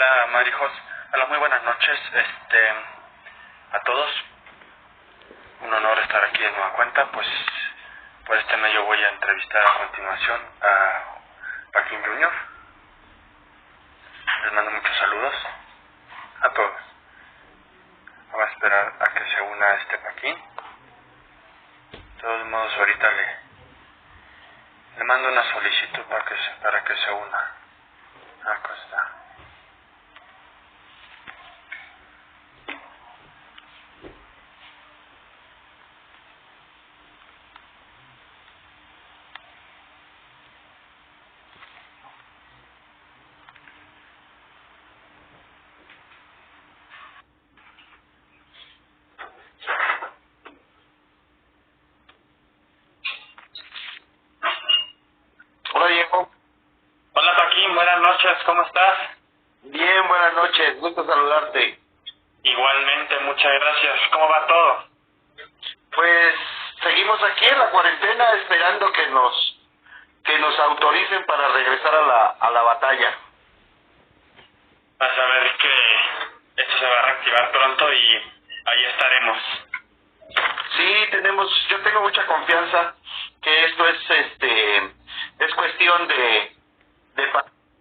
Hola Marijos, hola, muy buenas noches a todos. Un honor estar aquí de nueva cuenta, pues por este medio voy a entrevistar a continuación a Paquín Junior. Les mando muchos saludos a todos. Vamos a esperar a que se una Paquín. De todos modos, ahorita le mando una solicitud para que se una. Acá está. Hola Diego. Hola Paquín, buenas noches, ¿cómo estás? Bien, buenas noches, gusto saludarte. Igualmente, muchas gracias. ¿Cómo va todo? Pues seguimos aquí en la cuarentena esperando que nos autoricen para regresar a la batalla. Vas a ver que esto se va a reactivar pronto y ahí estaremos. Sí, yo tengo mucha confianza que esto es cuestión de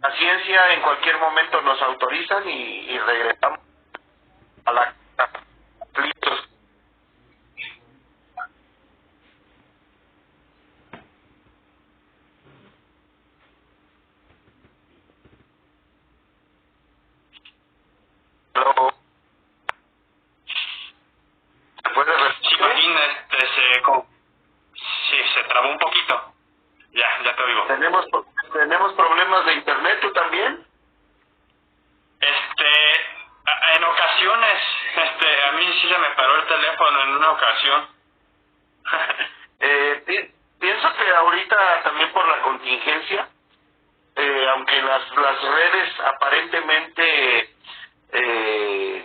paciencia. En cualquier momento nos autorizan y regresamos a la listos. ¿Se puede Sí, repetir? Paquín, sí, se trabó un poquito. Ya te oigo. Tenemos problemas de internet, ¿tú también? En ocasiones, a mí sí se me paró el teléfono en una ocasión. Pienso que ahorita también por la contingencia, aunque las redes aparentemente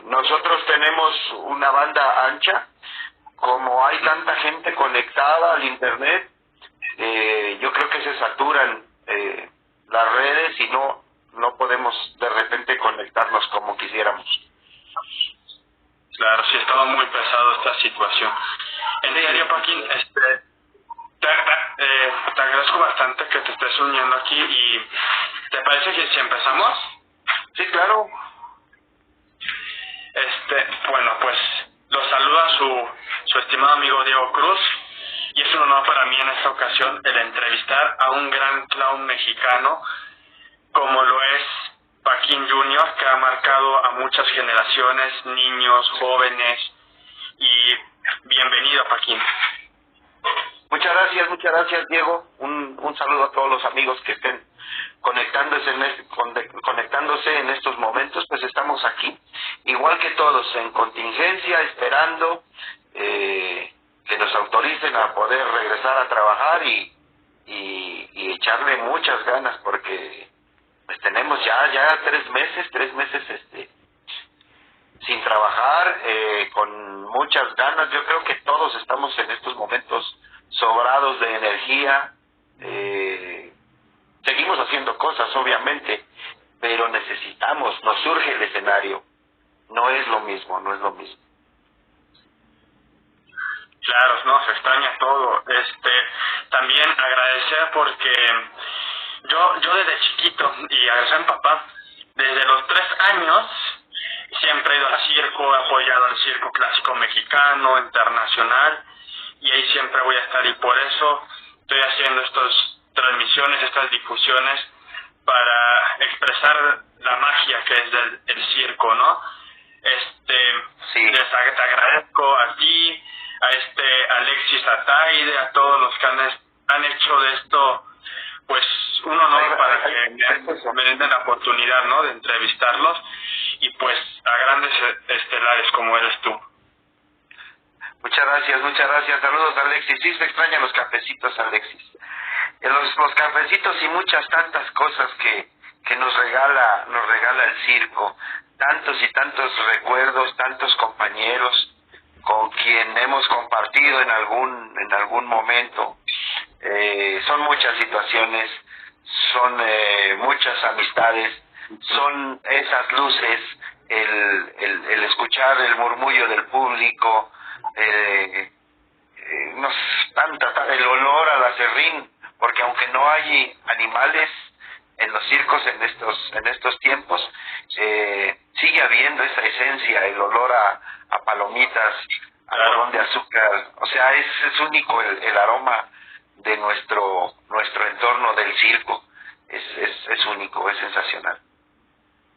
nosotros tenemos una banda ancha, como hay tanta gente conectada al internet, yo creo que se saturan las redes y no podemos de repente conectarnos como quisiéramos. Claro, sí, estaba muy pesado esta situación. En serio, Paquín, te agradezco bastante que te estés uniendo aquí y ¿te parece que si empezamos? Sí, claro. Bueno, pues los saluda su estimado amigo Diego Cruz y es un honor para mí en esta ocasión el entrevistar a un gran clown mexicano como lo es Paquín Junior, que ha marcado a muchas generaciones, niños, jóvenes, y bienvenido Paquín. Muchas gracias Diego. Un saludo a todos los amigos que estén conectándose en estos momentos. Pues estamos aquí, igual que todos, en contingencia, esperando que nos autoricen a poder regresar a trabajar y echarle muchas ganas, porque pues tenemos ya 3 meses sin trabajar, con muchas ganas. Yo creo que todos estamos en estos momentos sobrados de energía. Seguimos haciendo cosas, obviamente, pero nos surge el escenario. No es lo mismo. Claro, no, se extraña todo. También agradecer porque yo desde chiquito, y agradecer a mi papá, desde los 3 años siempre he ido al circo, he apoyado al circo clásico mexicano, internacional, y ahí siempre voy a estar, y por eso estoy haciendo estas transmisiones, estas difusiones, para expresar la magia que es el circo, ¿no? Sí. Te agradezco a ti, a Alexis Ataide, a todos los que han hecho de esto pues un honor para que me den la oportunidad, ¿no?, de entrevistarlos, y pues a grandes estelares como eres tú. Muchas gracias. Saludos, Alexis. Sí, se extrañan los cafecitos, Alexis. Los cafecitos y muchas tantas cosas que nos regala el circo. Tantos y tantos recuerdos, tantos compañeros con quien hemos compartido en algún momento. Son muchas situaciones, son muchas amistades, son esas luces, el escuchar el murmullo del público, no sé, el olor al aserrín, porque aunque no hay animales en los circos en estos tiempos, sigue habiendo esa esencia, el olor a palomitas, algodón de azúcar. O sea, es único el aroma de nuestro entorno del circo. Es único, es sensacional.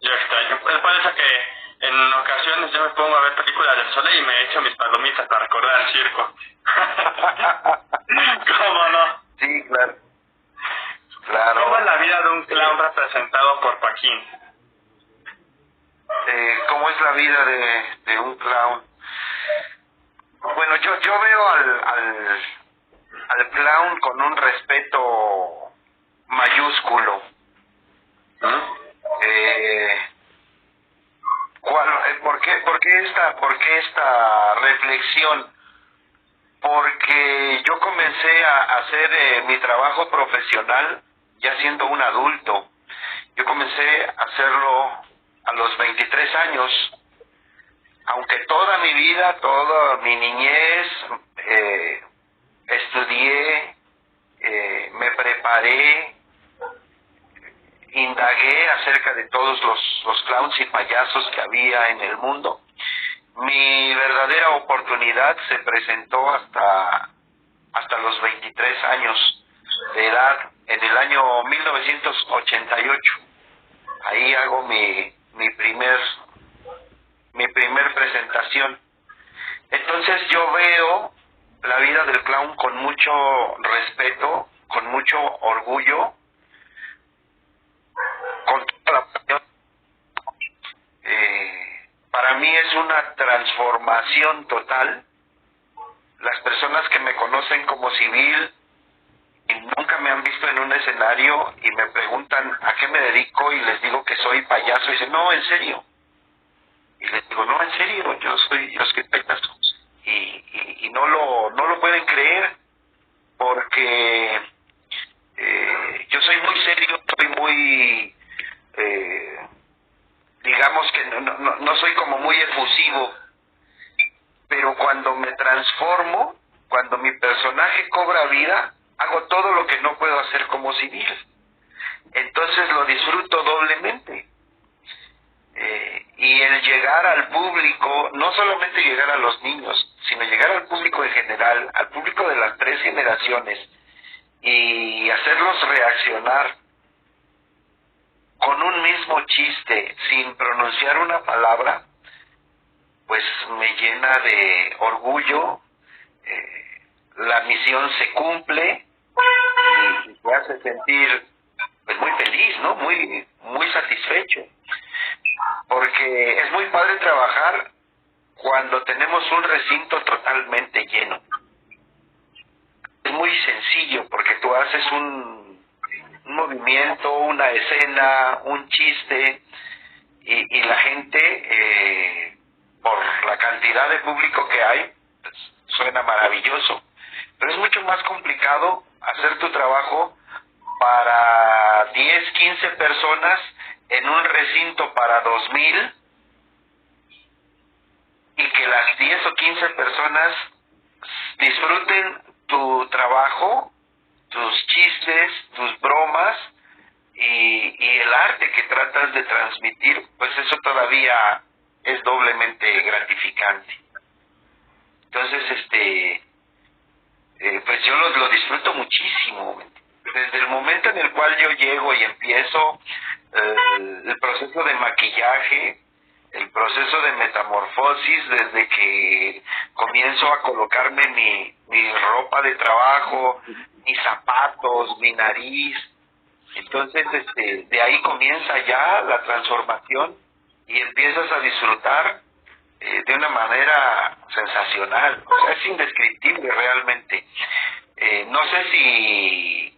Yo extraño. Es por eso que en ocasiones yo me pongo a ver películas del Soleil y me echo mis palomitas para recordar el circo. ¿Cómo no? Sí, claro. Claro. ¿Cómo es la vida de un clown representado por Joaquín? ¿Cómo es la vida de un clown? Bueno, yo veo al clown con un respeto mayúsculo. ¿Por qué esta reflexión? Porque yo comencé a hacer mi trabajo profesional ya siendo un adulto. Yo comencé a hacerlo a los 23 años. Aunque toda mi vida, toda mi niñez, estudié, me preparé, indagué acerca de todos los clowns y payasos que había en el mundo. Mi verdadera oportunidad se presentó hasta los 23 años de edad, en el año 1988. Ahí hago mi primer presentación. Entonces yo veo la vida del clown con mucho respeto, con mucho orgullo, con toda la pasión. Para mí es una transformación total. Las personas que me conocen como civil y nunca me han visto en un escenario y me preguntan a qué me dedico y les digo que soy payaso y dicen, no, en serio. Y les digo, no, en serio, yo soy payaso. Y no lo pueden creer, porque yo soy muy serio, soy muy, digamos que no soy como muy efusivo, pero cuando me transformo, cuando mi personaje cobra vida, hago todo lo que no puedo hacer como civil. Entonces lo disfruto doblemente. Y el llegar al público, no solamente llegar a los niños, sino llegar al público en general, al público de las 3 generaciones, y hacerlos reaccionar con un mismo chiste, sin pronunciar una palabra, pues me llena de orgullo. La misión se cumple y me hace sentir pues muy feliz, ¿no? Muy satisfecho. Porque es muy padre trabajar cuando tenemos un recinto totalmente lleno. Es muy sencillo porque tú haces un movimiento, una escena, un chiste y la gente, por la cantidad de público que hay, pues, suena maravilloso. Pero es mucho más complicado hacer tu trabajo para 10, 15 personas en un recinto para 2,000 y que las 10 o 15 personas disfruten tu trabajo, tus chistes, tus bromas y el arte que tratas de transmitir, pues eso todavía es doblemente gratificante. Entonces, pues yo lo disfruto muchísimo. Desde el momento en el cual yo llego y empiezo el proceso de maquillaje, el proceso de metamorfosis, desde que comienzo a colocarme mi ropa de trabajo, mis zapatos, mi nariz. Entonces, de ahí comienza ya la transformación y empiezas a disfrutar de una manera sensacional. O sea, es indescriptible realmente. No sé si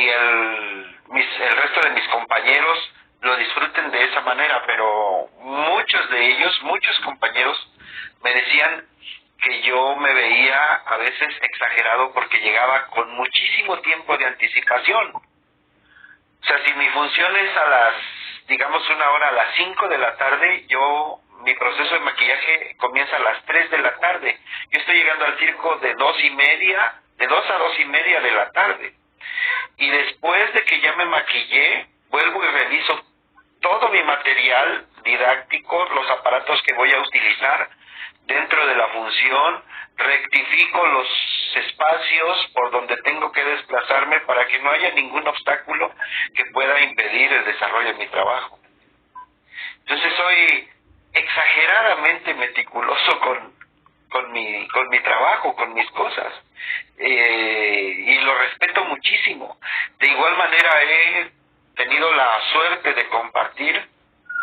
el resto de mis compañeros lo disfruten de esa manera, pero muchos de ellos, muchos compañeros me decían que yo me veía a veces exagerado porque llegaba con muchísimo tiempo de anticipación. O sea, si mi función es a las función ahora a las 5 de la tarde, mi proceso de maquillaje comienza a las 3 de la tarde. Yo estoy llegando al circo de 2:30, de 2 a 2:30 de la tarde. Y después de que ya me maquillé, vuelvo y reviso todo mi material didáctico, los aparatos que voy a utilizar dentro de la función, rectifico los espacios por donde tengo que desplazarme para que no haya ningún obstáculo que pueda impedir el desarrollo de mi trabajo. Entonces soy exageradamente meticuloso con mi trabajo, con mis cosas, y lo respeto muchísimo. De igual manera he tenido la suerte de compartir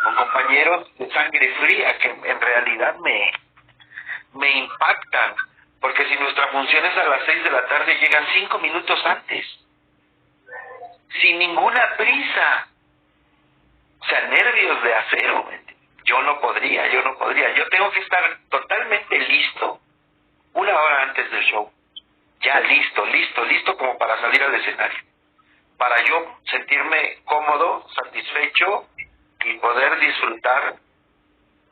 con compañeros de sangre fría que en realidad me impactan, porque si nuestra función es a las 6 de la tarde, llegan 5 minutos antes, sin ninguna prisa. O sea, nervios de acero. Yo no podría. Yo tengo que estar totalmente listo 1 hora antes del show. Ya listo como para salir al escenario. Para yo sentirme cómodo, satisfecho y poder disfrutar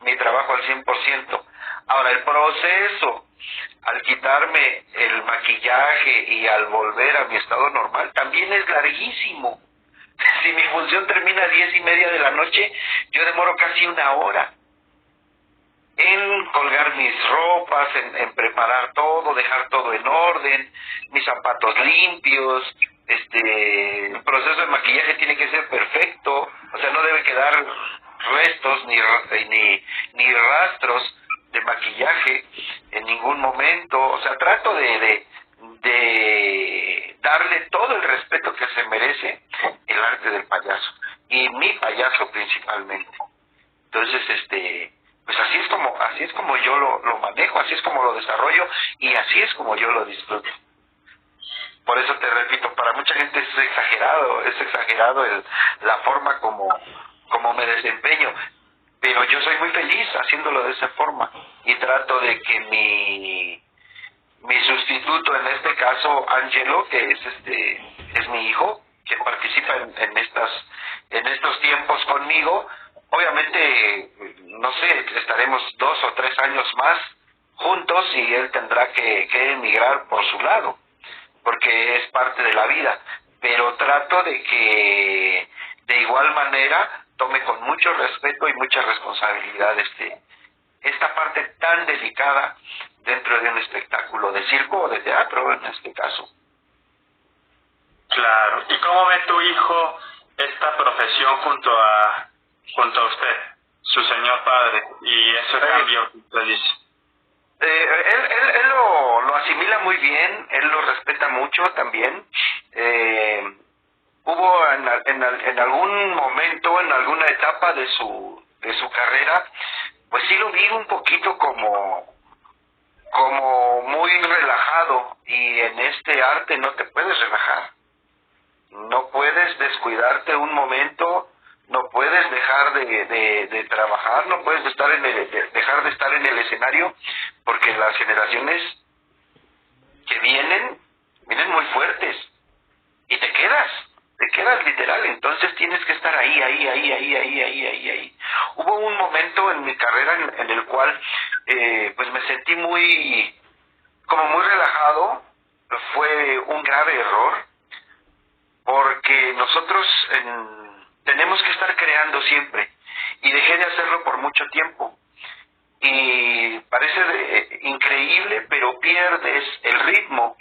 mi trabajo al 100%. Ahora, el proceso, al quitarme el maquillaje y al volver a mi estado normal, también es larguísimo. Si mi función termina a 10:30 de la noche, yo demoro casi 1 hora en colgar mis ropas, en preparar todo, dejar todo en orden, mis zapatos limpios. El proceso de maquillaje tiene que ser perfecto, o sea, no debe quedar restos ni rastros de maquillaje en ningún momento. O sea, trato de darle todo el respeto que se merece el arte del payaso, y mi payaso principalmente. Entonces, pues así es como yo lo manejo, así es como lo desarrollo, y así es como yo lo disfruto. Por eso te repito, para mucha gente es exagerado la forma como me desempeño, pero yo soy muy feliz haciéndolo de esa forma, y trato de que mi sustituto, en este caso Angelo, que es mi hijo, que participa en estos tiempos conmigo, obviamente, no sé, estaremos 2 o 3 años más juntos, y él tendrá que emigrar por su lado, porque es parte de la vida, pero trato de que de igual manera tome con mucho respeto y mucha responsabilidad esta parte tan delicada dentro de un espectáculo de circo o de teatro, en este caso. Claro. ¿Y cómo ve tu hijo esta profesión junto a usted, su señor padre, y ese cambio que usted dice? Él lo asimila muy bien, él lo respeta mucho también. Hubo en algún momento, en alguna etapa de su carrera, pues sí lo vi un poquito como muy relajado, y en este arte no te puedes relajar, no puedes descuidarte un momento, no puedes dejar de trabajar, no puedes dejar de estar en el escenario, porque las generaciones que vienen muy fuertes, y te quedas literal. Entonces tienes que estar ahí. Hubo un momento en mi carrera en el cual pues me sentí muy relajado. Fue un grave error, porque nosotros tenemos que estar creando siempre, y dejé de hacerlo por mucho tiempo, y parece increíble, pero pierdes el ritmo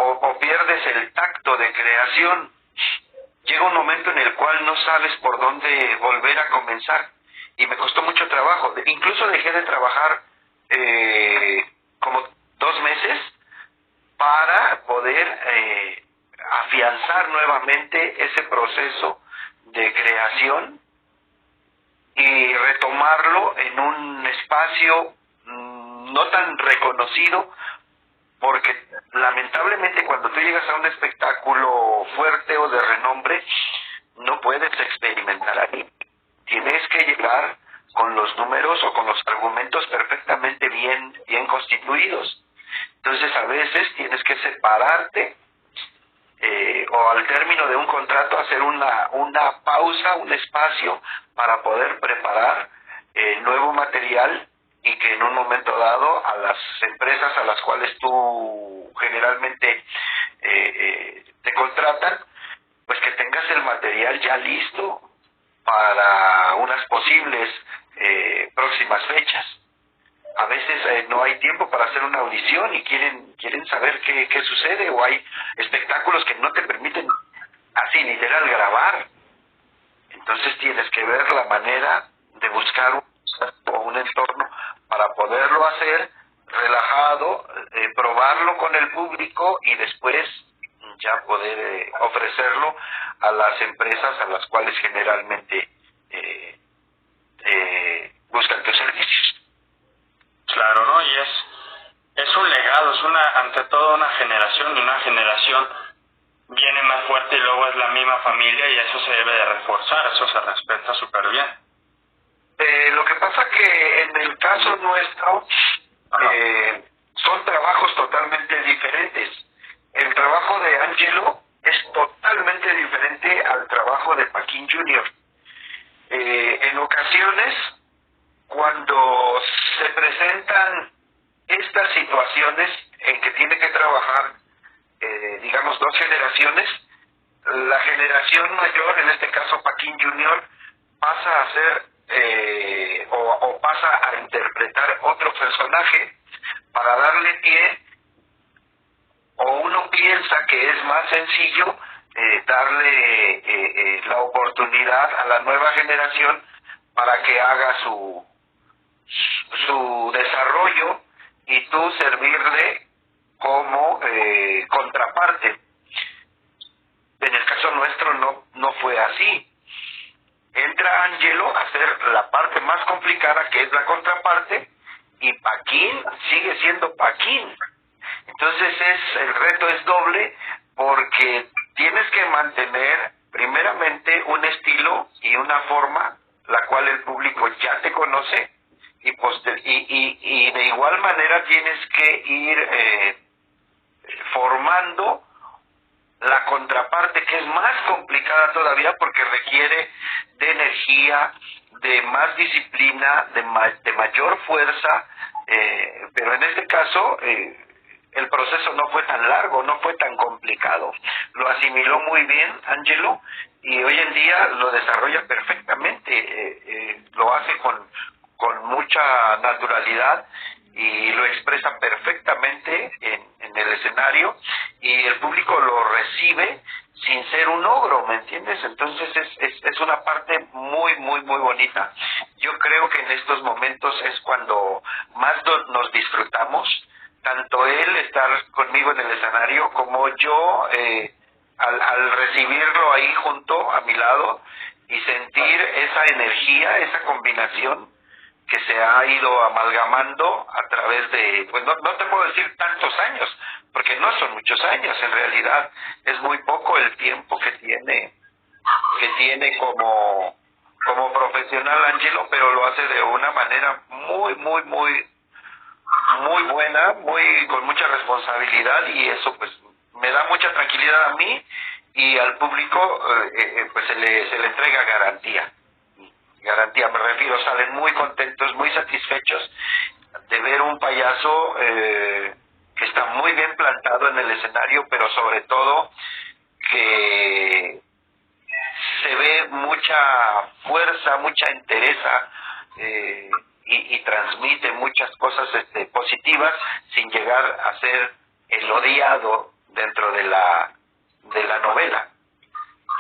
o pierdes el tacto de creación. Llega un momento en el cual no sabes por dónde volver a comenzar, y me costó mucho trabajo. Incluso dejé de trabajar como 2 meses para poder afianzar nuevamente ese proceso de creación y retomarlo en un espacio no tan reconocido, porque lamentablemente cuando tú llegas a un espectáculo fuerte o de renombre, no puedes experimentar ahí. Tienes que llegar con los números o con los argumentos perfectamente bien constituidos. Entonces a veces tienes que separarte, o al término de un contrato hacer una pausa, un espacio para poder preparar nuevo material y que en un momento dado a las empresas a las cuales tú generalmente te contratan, pues que tengas el material ya listo para unas posibles próximas fechas. A veces no hay tiempo para hacer una audición y quieren saber qué sucede, o hay espectáculos que no te permiten así literal grabar. Entonces tienes que ver la manera de buscar un entorno para poderlo hacer relajado, probarlo con el público y después ya poder ofrecerlo a las empresas a las cuales generalmente buscan tus servicios. Claro, ¿no? Y es un legado, es ante todo una generación, y una generación viene más fuerte y luego es la misma familia, y eso se debe de reforzar, eso se respeta súper bien. Lo que pasa que en el caso nuestro son trabajos totalmente diferentes. El trabajo de Angelo es totalmente diferente al trabajo de Paquín Jr. En ocasiones, cuando se presentan estas situaciones en que tiene que trabajar, digamos, dos generaciones, la generación mayor, en este caso Paquín Jr., pasa a ser o pasa a interpretar otro personaje para darle pie, o uno piensa que es más sencillo darle la oportunidad a la nueva generación para que haga su desarrollo y tú servirle como contraparte. En el caso nuestro no fue así. Entra Angelo a hacer la parte más complicada, que es la contraparte, y Paquín sigue siendo Paquín. Entonces el reto es doble, porque tienes que mantener primeramente un estilo y una forma la cual el público ya te conoce, y de igual manera tienes que ir formando la contraparte, que es más complicada todavía porque requiere de energía, de más disciplina, de mayor fuerza, pero en este caso el proceso no fue tan largo, no fue tan complicado. Lo asimiló muy bien Angelo y hoy en día lo desarrolla perfectamente, lo hace con mucha naturalidad y lo expresa perfectamente en el escenario, y el público lo recibe sin ser un ogro, ¿me entiendes? Entonces es una parte muy, muy, muy bonita. Yo creo que en estos momentos es cuando más nos disfrutamos, tanto él estar conmigo en el escenario como yo al recibirlo ahí junto a mi lado y sentir esa energía, esa combinación que se ha ido amalgamando a través de, pues no te puedo decir tantos años, porque no son muchos años, en realidad es muy poco el tiempo que tiene como profesional Angelo, pero lo hace de una manera muy, muy, muy, muy buena, con mucha responsabilidad, y eso pues me da mucha tranquilidad a mí, y al público pues se le entrega garantía, me refiero, salen muy contentos, muy satisfechos de ver un payaso que está muy bien plantado en el escenario, pero sobre todo que se ve mucha fuerza, mucha entereza, y transmite muchas cosas positivas, sin llegar a ser el odiado dentro de la novela.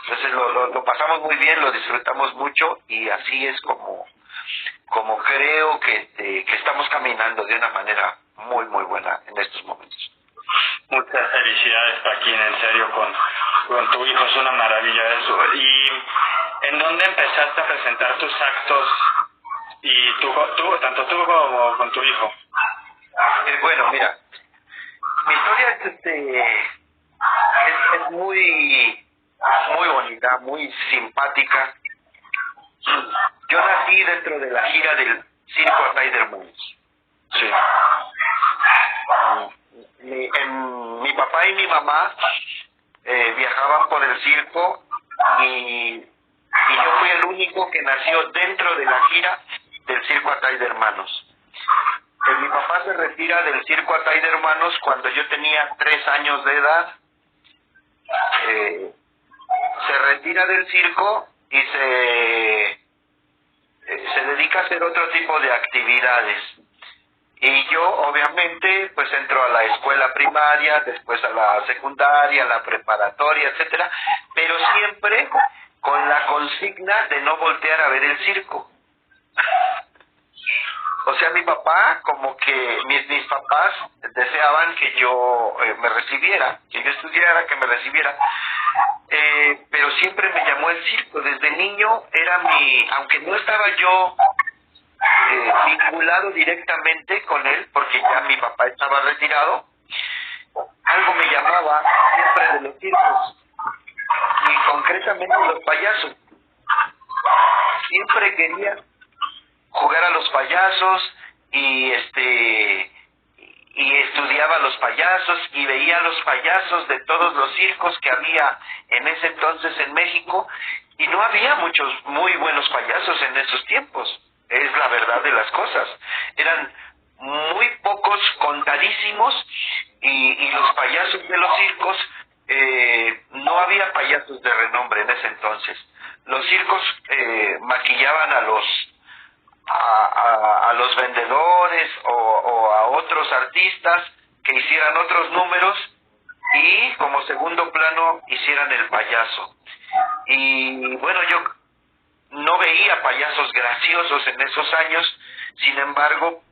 Entonces lo pasamos muy bien, lo disfrutamos mucho, y así es como creo que estamos caminando de una manera muy, muy buena en estos momentos. Muchas felicidades, Paquín, en serio, con tu hijo, es una maravilla eso. ¿Y en dónde empezaste a presentar tus actos, y tanto tú como con tu hijo? Bueno, mira, mi historia es muy, muy bonita, muy simpática. Yo nací dentro de la gira del Circo Ridermans. Sí. Mi papá y mi mamá viajaban por el circo y yo fui el único que nació dentro de la gira del Circo Atay de Hermanos. Mi papá se retira del Circo Atay de Hermanos cuando yo tenía 3 años de edad. Se retira del circo y se dedica a hacer otro tipo de actividades. Y yo, obviamente, pues entro a la escuela primaria, después a la secundaria, a la preparatoria, etcétera, pero siempre con la consigna de no voltear a ver el circo. O sea, mi papá, como que mis papás deseaban que yo me recibiera, que yo estudiara, que me recibiera, pero siempre me llamó el circo. Desde niño era aunque no estaba yo vinculado directamente con él, porque ya mi papá estaba retirado, algo me llamaba siempre de los circos, y concretamente los payasos. Siempre quería jugar a los payasos y estudiaba a los payasos y veía a los payasos de todos los circos que había en ese entonces en México, y no había muchos muy buenos payasos en esos tiempos. Es la verdad de las cosas. Eran muy pocos, contadísimos, y los payasos de los circos, no había payasos de renombre en ese entonces. Los circos maquillaban a los vendedores o a otros artistas que hicieran otros números, y como segundo plano hicieran el payaso. Y bueno, yo no veía payasos graciosos en esos años, sin embargo,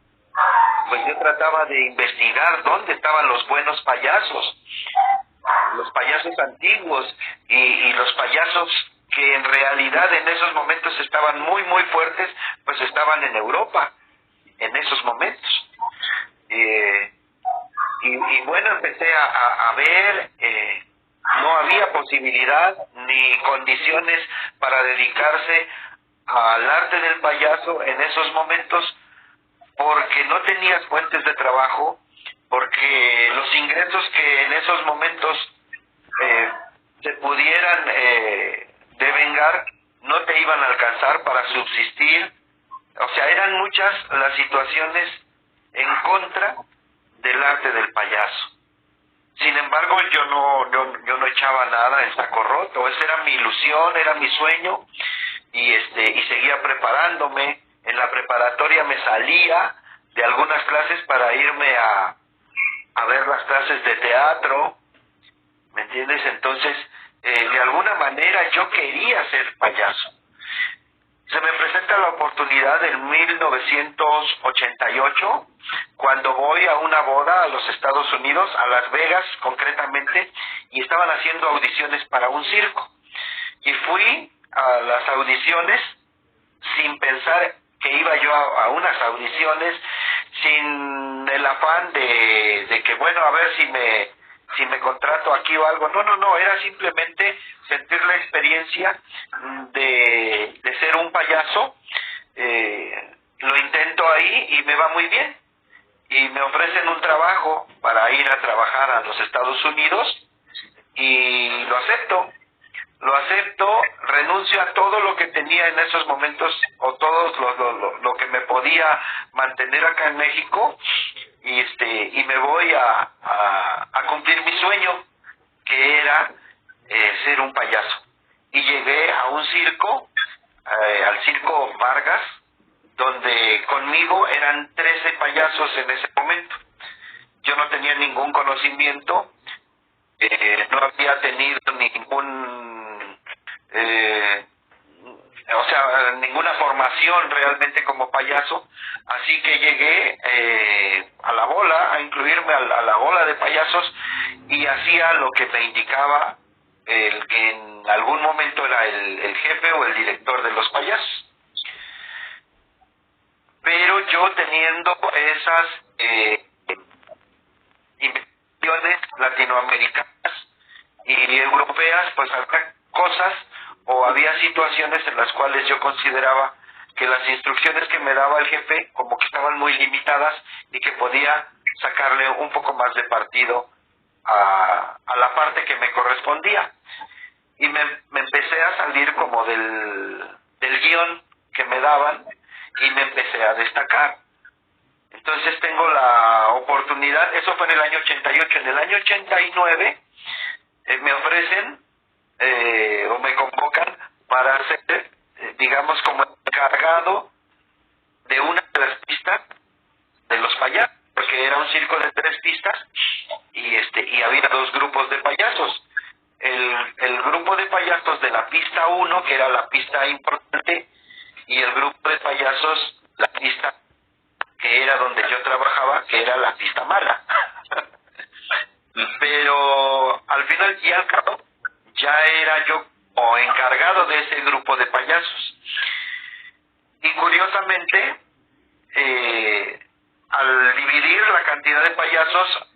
pues yo trataba de investigar dónde estaban los buenos payasos, los payasos antiguos y los payasos que en realidad en esos momentos estaban muy muy fuertes, pues estaban en Europa en esos momentos. Y bueno, empecé a ver, no había posibilidad ni condiciones para dedicarse al arte del payaso en esos momentos, porque no tenías fuentes de trabajo, porque los ingresos que en esos momentos se pudieran devengar no te iban a alcanzar para subsistir. O sea, eran muchas las situaciones en contra del arte del payaso. Sin embargo, yo no echaba nada en saco roto. Esa era mi ilusión, era mi sueño, y seguía preparándome. En la preparatoria me salía de algunas clases para irme a ver las clases de teatro, ¿me entiendes? Entonces, de alguna manera yo quería ser payaso. Se me presenta la oportunidad en 1988, cuando voy a una boda a los Estados Unidos, a Las Vegas concretamente, y estaban haciendo audiciones para un circo. Y fui a las audiciones sin pensar que iba yo a unas audiciones, sin el afán de que, bueno, a ver si me contrato aquí o algo. No, era simplemente sentir la experiencia de ser un payaso. Lo intento ahí y me va muy bien, y me ofrecen un trabajo para ir a trabajar a los Estados Unidos, y lo acepto, renuncio a todo lo que tenía en esos momentos, o todo lo que me podía mantener acá en México, y me voy a cumplir mi sueño, que era ser un payaso. Y llegué a un circo, al Circo Vargas, donde conmigo eran 13 payasos en ese momento. Yo no tenía ningún conocimiento, no había tenido ninguna formación realmente como payaso, así que llegué a incluirme a la bola de payasos, y hacía lo que me indicaba el que en algún momento era el jefe o el director de los payasos. Pero yo teniendo esas inversiones latinoamericanas y europeas, pues había cosas o había situaciones en las cuales yo consideraba que las instrucciones que me daba el jefe como que estaban muy limitadas, y que podía sacarle un poco más de partido a la parte que me correspondía. Y me empecé a salir como del guión que me daban y me empecé a destacar. Entonces tengo la oportunidad, eso fue en el año 88, en el año 89 me ofrecen o me convocan para ser, digamos, como encargado de una de las pistas de los payasos, porque era un circo de 3 pistas y había 2 grupos de payasos. El grupo de payasos de la pista 1, que era la pista importante, y el grupo de payasos, la pista que era donde yo trabajaba, que era la pista mala. Pero al final y al cabo, ya era yo o encargado de ese grupo de payasos. Y curiosamente, al dividir la cantidad de payasos,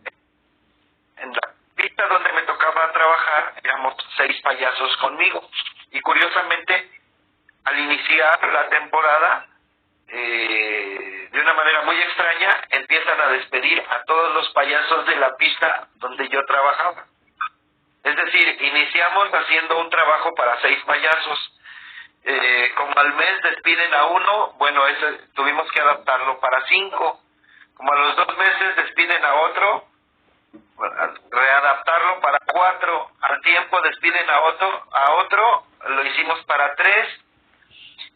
en la pista donde me tocaba trabajar, éramos 6 payasos conmigo. Y curiosamente, al iniciar la temporada, de una manera muy extraña, empiezan a despedir a todos los payasos de la pista donde yo trabajaba. Es decir, iniciamos haciendo un trabajo para 6 payasos. Como al mes despiden a uno, bueno, ese tuvimos que adaptarlo para 5. Como a los 2 meses despiden a otro, readaptarlo para 4. Al tiempo despiden a otro, lo hicimos para 3.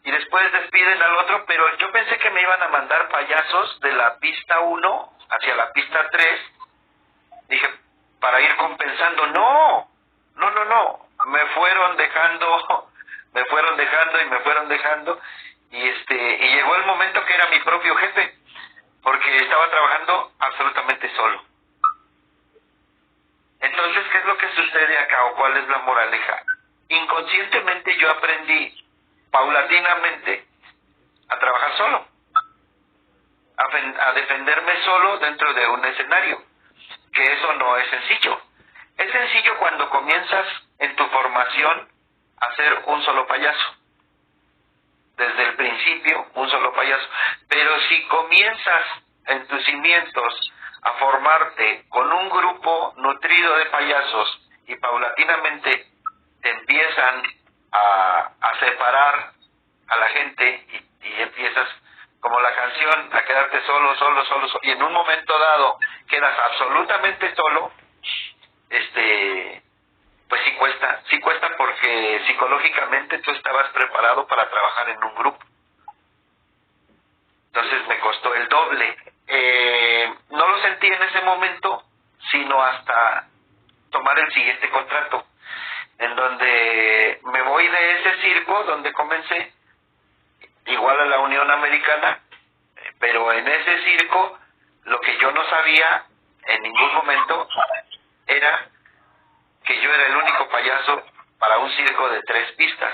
Y después despiden al otro, pero yo pensé que me iban a mandar payasos de la pista 1 hacia la pista 3. Dije, para ir compensando. No. Me fueron dejando. Y llegó el momento que era mi propio jefe, porque estaba trabajando absolutamente solo. Entonces, ¿qué es lo que sucede acá o cuál es la moraleja? Inconscientemente yo aprendí paulatinamente a trabajar solo, a defenderme solo dentro de un escenario, que eso no es sencillo. Es sencillo cuando comienzas en tu formación a ser un solo payaso, desde el principio un solo payaso, pero si comienzas en tus cimientos a formarte con un grupo nutrido de payasos y paulatinamente te empiezan a separar a la gente y empiezas, como la canción, a quedarte solo, y en un momento dado quedas absolutamente solo, pues sí cuesta porque psicológicamente tú estabas preparado para trabajar en un grupo. Entonces me costó el doble. No lo sentí en ese momento, sino hasta tomar el siguiente contrato, en donde me voy de ese circo donde comencé, igual a la Unión Americana, pero en ese circo lo que yo no sabía en ningún momento era que yo era el único payaso para un circo de 3 pistas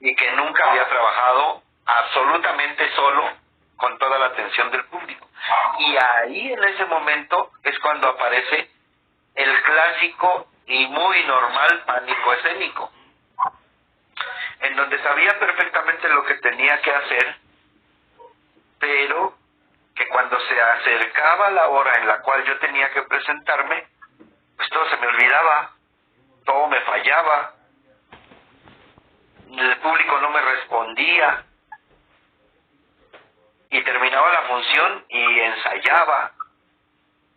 y que nunca había trabajado absolutamente solo con toda la atención del público. Y ahí en ese momento es cuando aparece el clásico y muy normal pánico escénico, en donde sabía perfectamente lo que tenía que hacer, pero que cuando se acercaba la hora en la cual yo tenía que presentarme, pues todo se me olvidaba, todo me fallaba, el público no me respondía, y terminaba la función y ensayaba,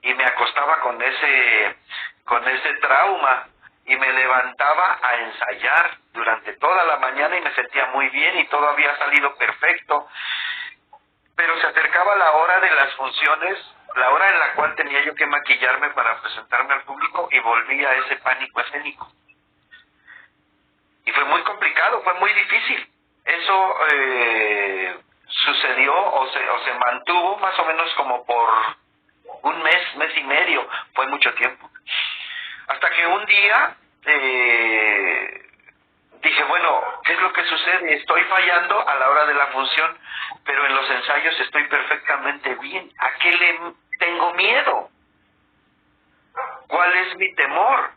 y me acostaba con ese trauma, y me levantaba a ensayar durante toda la mañana y me sentía muy bien y todo había salido perfecto. Pero se acercaba la hora de las funciones, la hora en la cual tenía yo que maquillarme para presentarme al público, y volví a ese pánico escénico. Y fue muy complicado, fue muy difícil. Eso sucedió o se mantuvo más o menos como por un mes y medio, fue mucho tiempo. Hasta que un día dije, bueno, ¿qué es lo que sucede? Estoy fallando a la hora de la función, pero en los ensayos estoy perfectamente bien. ¿A qué le tengo miedo? ¿Cuál es mi temor?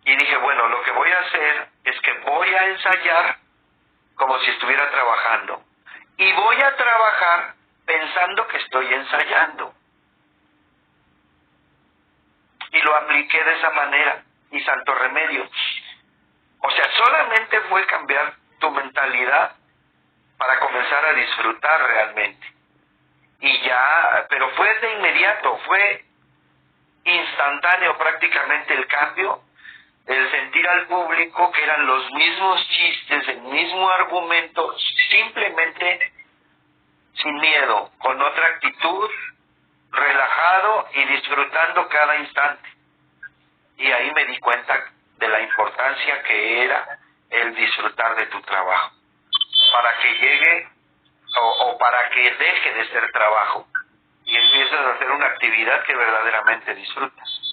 Y dije, bueno, lo que voy a hacer es que voy a ensayar como si estuviera trabajando. Y voy a trabajar pensando que estoy ensayando. y lo apliqué de esa manera, y santo remedio. O sea, solamente fue cambiar tu mentalidad para comenzar a disfrutar realmente. Y ya, pero fue de inmediato, fue instantáneo prácticamente el cambio, el sentir al público que eran los mismos chistes, el mismo argumento, simplemente sin miedo, con otra actitud, relajado y disfrutando cada instante. Y ahí me di cuenta de la importancia que era el disfrutar de tu trabajo, para que llegue o para que deje de ser trabajo y empieces a hacer una actividad que verdaderamente disfrutas.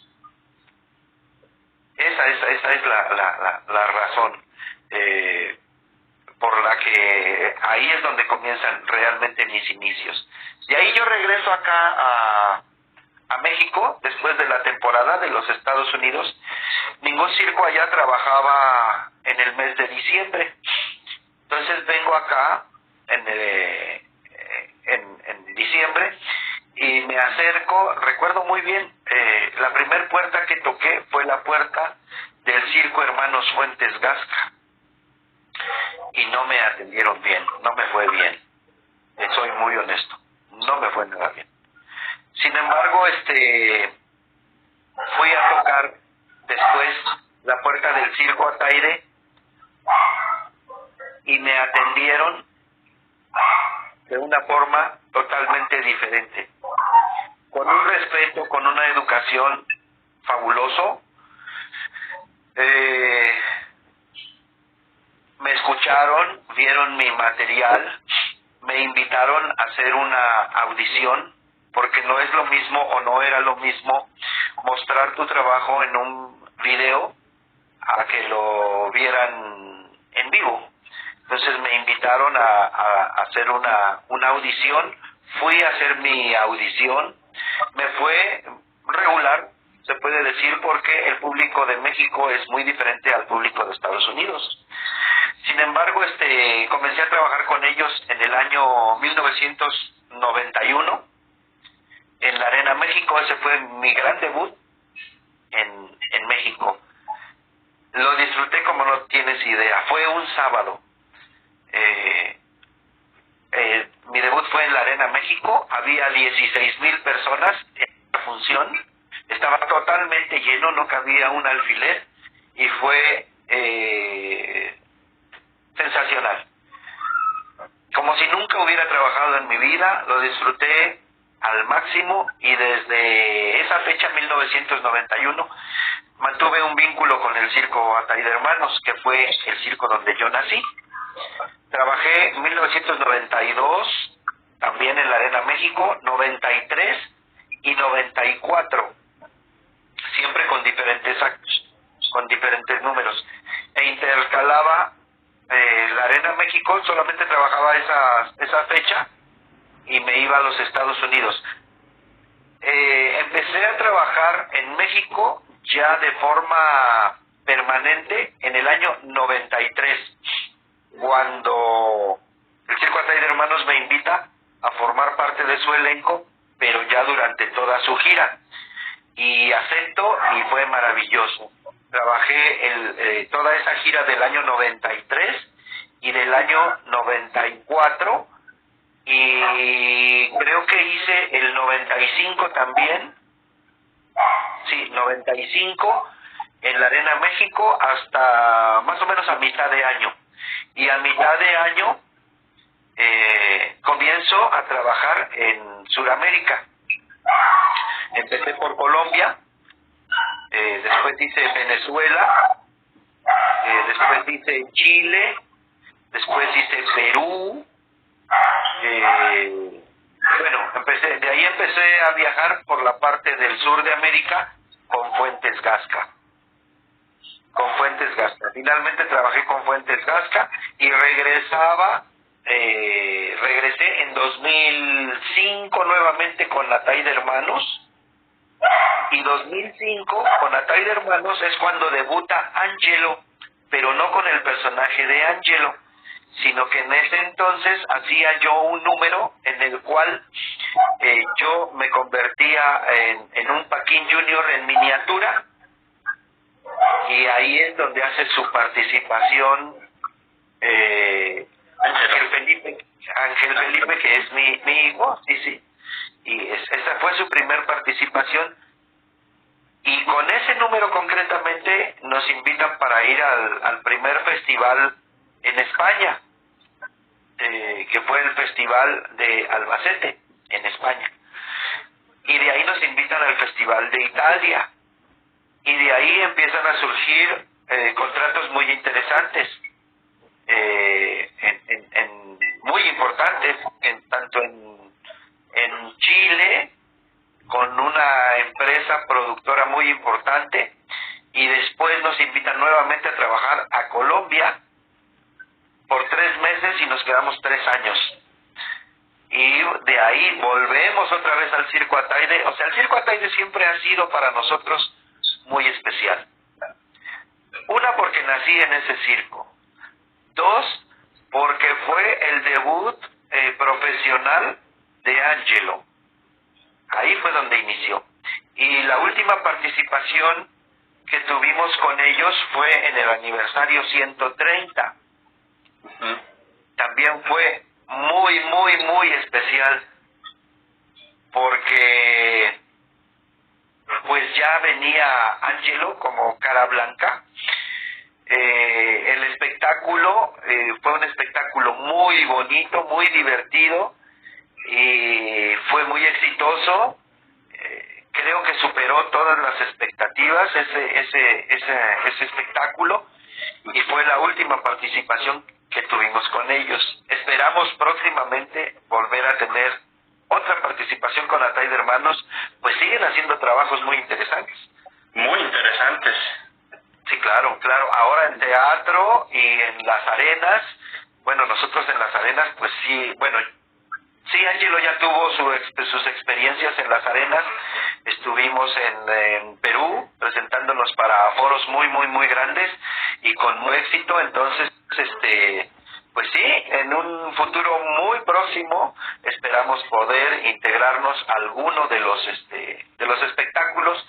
Esa es la razón por la que ahí es donde comienzan realmente mis inicios. De ahí yo regreso acá a México después de la temporada de los Estados Unidos. Ningún circo allá trabajaba en el mes de diciembre. Entonces vengo acá en diciembre y me acerco. Recuerdo muy bien, la primer puerta que toqué fue la puerta del Circo Hermanos Fuentes Gasca, y no me atendieron bien, no me fue bien, soy muy honesto, no me fue nada bien. Sin embargo, fui a tocar después la puerta del Circo Ataide y me atendieron de una forma totalmente diferente, con un respeto, con una educación fabuloso. Me escucharon, vieron mi material, me invitaron a hacer una audición, porque no es lo mismo o no era lo mismo mostrar tu trabajo en un video a que lo vieran en vivo. Entonces me invitaron a hacer una audición, fui a hacer mi audición, me fue regular, se puede decir, porque el público de México es muy diferente al público de Estados Unidos. Sin embargo, comencé a trabajar con ellos en el año 1991 en la Arena México. Ese fue mi gran debut en México. Lo disfruté como no tienes idea. Fue un sábado. Mi debut fue en la Arena México. Había 16,000 personas en la función. Estaba totalmente lleno, no cabía un alfiler, y fue sensacional. Como si nunca hubiera trabajado en mi vida, lo disfruté al máximo, y desde esa fecha, 1991, mantuve un vínculo con el Circo Ataide Hermanos, que fue el circo donde yo nací. Trabajé en 1992, también en la Arena México, 93 y 94, siempre con diferentes actos, con diferentes números, e intercalaba la Arena México. Solamente trabajaba esa fecha y me iba a los Estados Unidos. Empecé a trabajar en México ya de forma permanente en el año 93, cuando el Circo Ataide Hermanos me invita a formar parte de su elenco, pero ya durante toda su gira, y acepto, y fue maravilloso. Trabajé toda esa gira del año 93 y del año 94, y creo que hice el 95 también, sí, 95 en la Arena México, hasta más o menos a mitad de año. Y a mitad de año comienzo a trabajar en Sudamérica. Empecé por Colombia, después hice Venezuela, después hice Chile, después hice Perú. Bueno, de ahí empecé a viajar por la parte del sur de América con Fuentes Gasca. Finalmente trabajé con Fuentes Gasca y regresé en 2005 nuevamente con Ataide Hermanos, y 2005 con Ataide Hermanos es cuando debuta Angelo, pero no con el personaje de Angelo, sino que en ese entonces hacía yo un número en el cual yo me convertía en un Paquín Junior en miniatura, y ahí es donde hace su participación Ángel Felipe, que es mi hijo, sí, y esa fue su primer participación, y con ese número concretamente nos invitan para ir al primer festival en España, que fue el Festival de Albacete, en España, y de ahí nos invitan al Festival de Italia, y de ahí empiezan a surgir contratos muy interesantes, muy importantes, tanto en Chile, con una empresa productora muy importante, y después nos invitan nuevamente a trabajar a Colombia por 3 meses y nos quedamos 3 años. Y de ahí volvemos otra vez al Circo Ataide. O sea, el Circo Ataide siempre ha sido para nosotros muy especial. Una, porque nací en ese circo. 2, porque fue el debut profesional de Angelo. Ahí fue donde inició. Y la última participación que tuvimos con ellos fue en el aniversario 130. También fue muy, muy, muy especial, porque pues ya venía Angelo como cara blanca. El espectáculo fue un espectáculo muy bonito, muy divertido, y fue muy exitoso. Creo que superó todas las expectativas ese espectáculo, y fue la última participación que tuvimos con ellos. Esperamos próximamente volver a tener otra participación con Ataide Hermanos, pues siguen haciendo trabajos muy interesantes. Muy interesantes. Sí, claro. Ahora en teatro y en las arenas. Bueno, nosotros en las arenas, pues sí, sí, Angelo ya tuvo sus experiencias en las arenas. Estuvimos en Perú presentándonos para foros muy, muy, muy grandes y con muy éxito. Entonces, pues sí, en un futuro muy próximo esperamos poder integrarnos a alguno de los espectáculos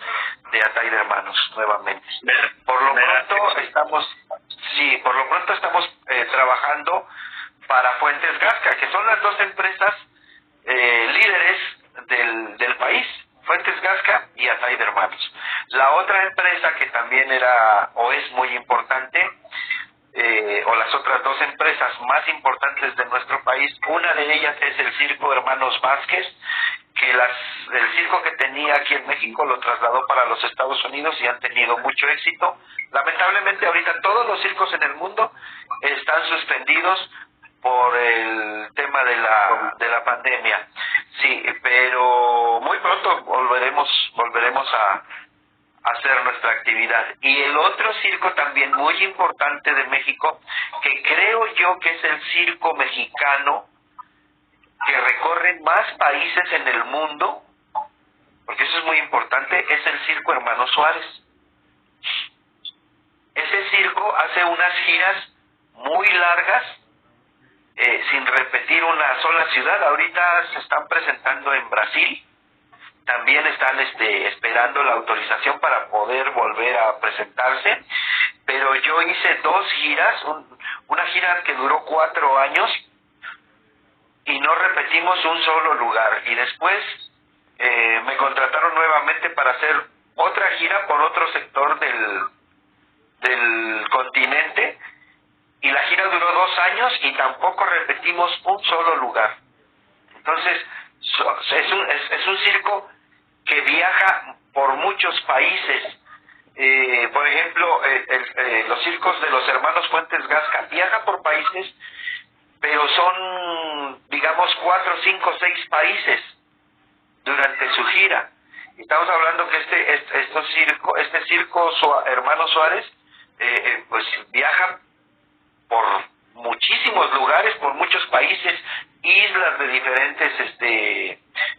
de Ataide Hermanos nuevamente. Por lo pronto estamos trabajando para Fuentes Gasca, que son las 2 empresas líderes del país, Fuentes Gasca y Ataide Hermanos. La otra empresa que también era o es muy importante, o las otras 2 empresas más importantes de nuestro país, una de ellas es el Circo Hermanos Vázquez, que el circo que tenía aquí en México lo trasladó para los Estados Unidos y han tenido mucho éxito. Lamentablemente ahorita todos los circos en el mundo están suspendidos por el tema de la pandemia. Sí, pero muy pronto volveremos a hacer nuestra actividad. Y el otro circo también muy importante de México, que creo yo que es el circo mexicano que recorre más países en el mundo, porque eso es muy importante, es el Circo Hermanos Suárez. Ese circo hace unas giras muy largas, sin repetir una sola ciudad. Ahorita se están presentando en Brasil, también están esperando la autorización para poder volver a presentarse, pero yo hice 2 giras, una gira que duró 4 años, y no repetimos un solo lugar, y después me contrataron nuevamente para hacer otra gira por otro sector del continente, y la gira duró 2 años y tampoco repetimos un solo lugar. Entonces es un circo que viaja por muchos países. Por ejemplo, los circos de los hermanos Fuentes Gasca viajan por países, pero son, digamos, 4, 5, 6 países durante su gira. Estamos hablando que este circo Hermanos Suárez pues viaja por muchísimos lugares, por muchos países, islas de diferentes,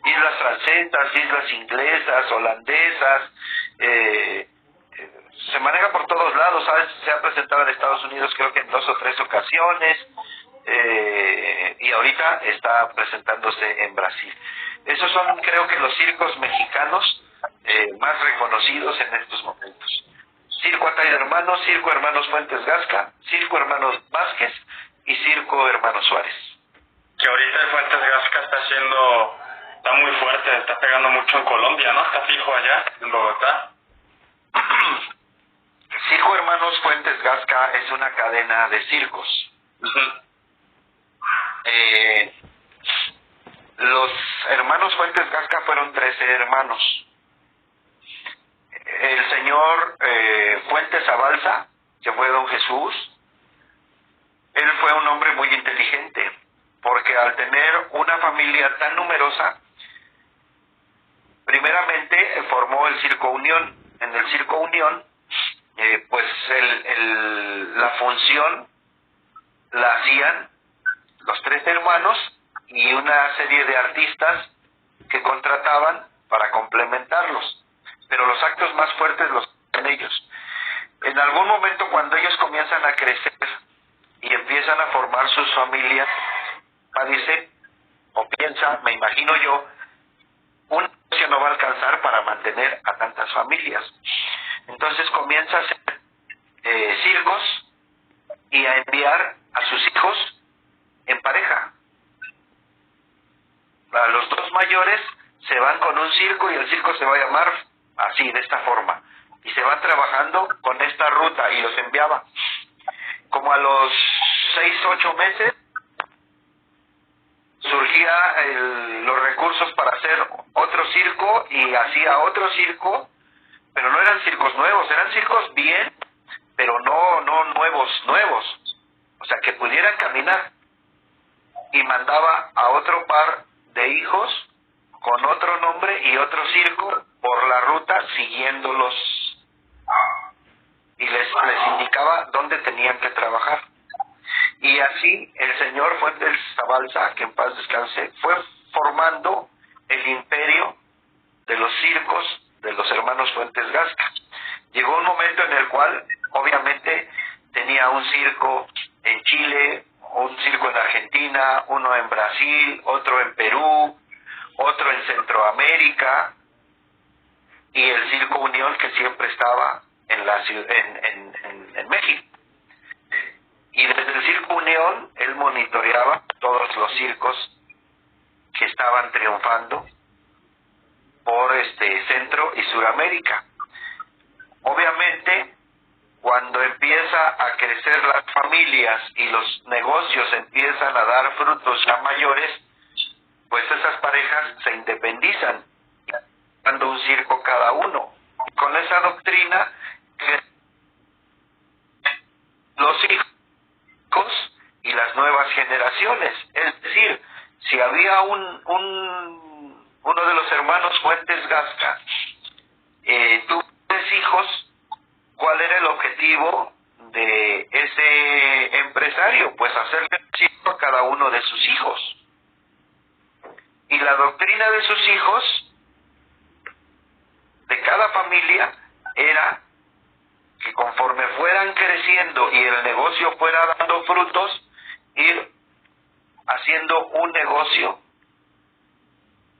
islas francesas, islas inglesas, holandesas, se maneja por todos lados, ¿sabes? Se ha presentado en Estados Unidos creo que en 2 o 3 ocasiones, y ahorita está presentándose en Brasil. Esos son, creo que, los circos mexicanos más reconocidos en estos momentos. Circo Atay Hermanos, Circo Hermanos Fuentes Gasca, Circo Hermanos Vázquez y Circo Hermanos Suárez. Que ahorita el Fuentes Gasca está muy fuerte, está pegando mucho en Colombia, ¿no? Está fijo allá, en Bogotá. Circo Hermanos Fuentes Gasca es una cadena de circos. Los hermanos Fuentes Gasca fueron 13 hermanos. El señor Fuentes Abalza, que fue don Jesús, él fue un hombre muy inteligente, porque al tener una familia tan numerosa, primeramente formó el Circo Unión. En el Circo Unión, pues la función la hacían los 13 hermanos y una serie de artistas que contrataban para complementarlos, pero los actos más fuertes los hacían ellos. En algún momento, cuando ellos comienzan a crecer y empiezan a formar sus familias, dice o piensa, me imagino yo, un negocio no va a alcanzar para mantener a tantas familias. Entonces comienza a hacer circos y a enviar a sus hijos en pareja. A los dos mayores se van con un circo y el circo se va a llamar así, de esta forma, y se van trabajando con esta ruta y los enviaba. Como a los 6-8 meses surgía los recursos para hacer otro circo y hacía otro circo, pero no eran circos nuevos, eran circos bien, pero no nuevos, o sea, que pudieran caminar, y mandaba a otro par de hijos con otro nombre y otro circo por la ruta siguiéndolos, y les indicaba dónde tenían que trabajar. Y así el señor Fuentes Abalza, que en paz descanse, fue formando el imperio de los circos de los hermanos Fuentes Gasca. Llegó un momento en el cual, obviamente, tenía un circo en Chile, un circo en Argentina, uno en Brasil, otro en Perú, otro en Centroamérica, y el Circo Unión, que siempre estaba en México. Y desde el Circo Unión, él monitoreaba todos los circos que estaban triunfando por Centro y Suramérica. Obviamente, cuando empieza a crecer las familias y los negocios empiezan a dar frutos ya mayores, pues esas parejas se independizan, dando un circo cada uno. Con esa doctrina, que los hijos y las nuevas generaciones, es decir, si había uno de los hermanos Fuentes Gasca tuvo 3 hijos, ¿cuál era el objetivo de ese empresario? Pues hacerle circo a cada uno de sus hijos. Y la doctrina de sus hijos, de cada familia, era que conforme fueran creciendo y el negocio fuera dando frutos, ir haciendo un negocio